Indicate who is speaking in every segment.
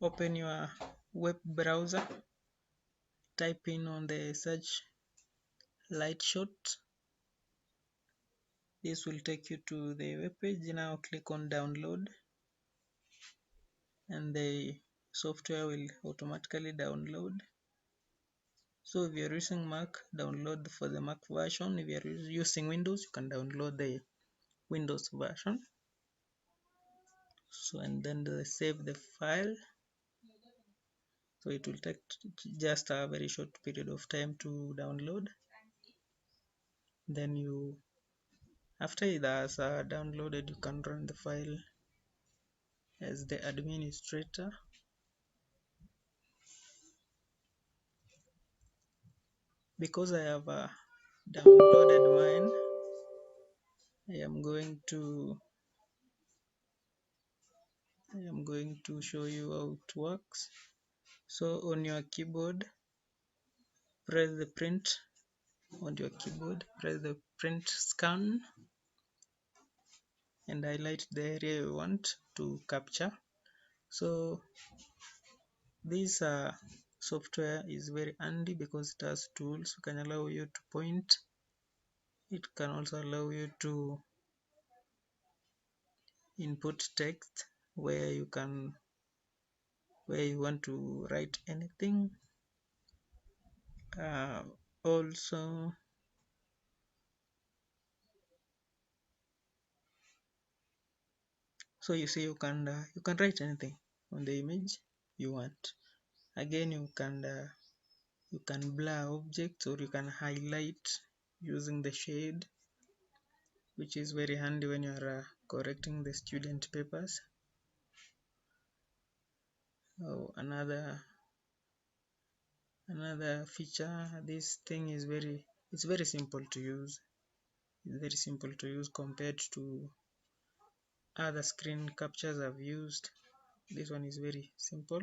Speaker 1: open your web browser, type in on the search Lightshot. This will take you to the web page. Now click on download and the software will automatically download. So if you're using Mac, download for the Mac version. If you're using Windows, you can download the Windows version. So and then save the file. So it will take just a very short period of time to download. Then after it has downloaded, you can run the file as the administrator. Because I have downloaded mine, I am going to show you how it works. So on your keyboard, press the print on your keyboard, press the print scan and highlight the area you want to capture. So this software is very handy because it has tools. It can allow you to point. It can also allow you to input text where you want to write anything. Also, so you see you can write anything on the image you want. Again, you can blur objects, or you can highlight using the shade, which is very handy when you are correcting the student papers. Another feature, this thing is very simple to use. It's very simple to use compared to other screen captures I've used. This one is very simple.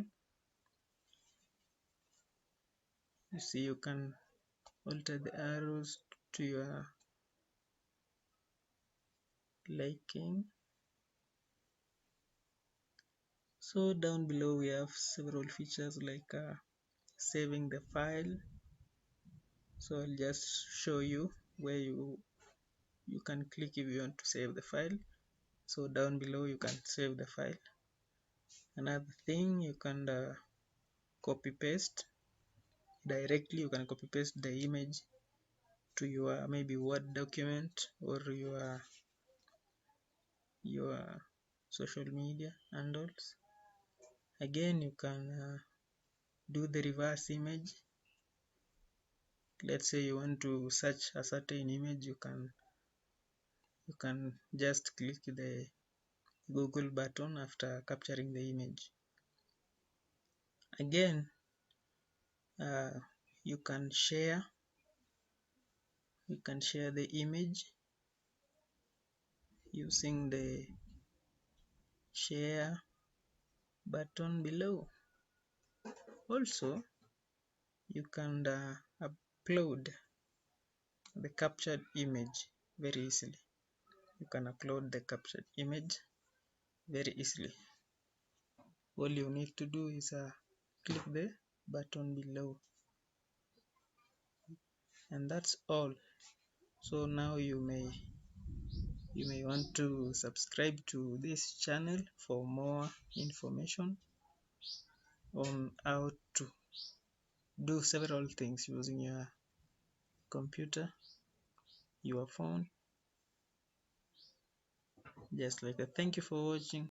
Speaker 1: You see, you can alter the arrows to your liking. So down below we have several features like saving the file. So I'll just show you where you can click if you want to save the file. So down below you can save the file. Another thing, you can copy paste directly. You can copy paste the image to your maybe Word document or your social media handles. Again, you can do the reverse image. Let's say you want to search a certain image, you can just click the Google button after capturing the image. Again, you can share the image using the share button below. Also, you can upload the captured image very easily. You can upload the captured image very easily. All you need to do is click the button below, and that's all. So now you may want to subscribe to this channel for more information on how to do several things using your computer, your phone, just like that. Thank you for watching.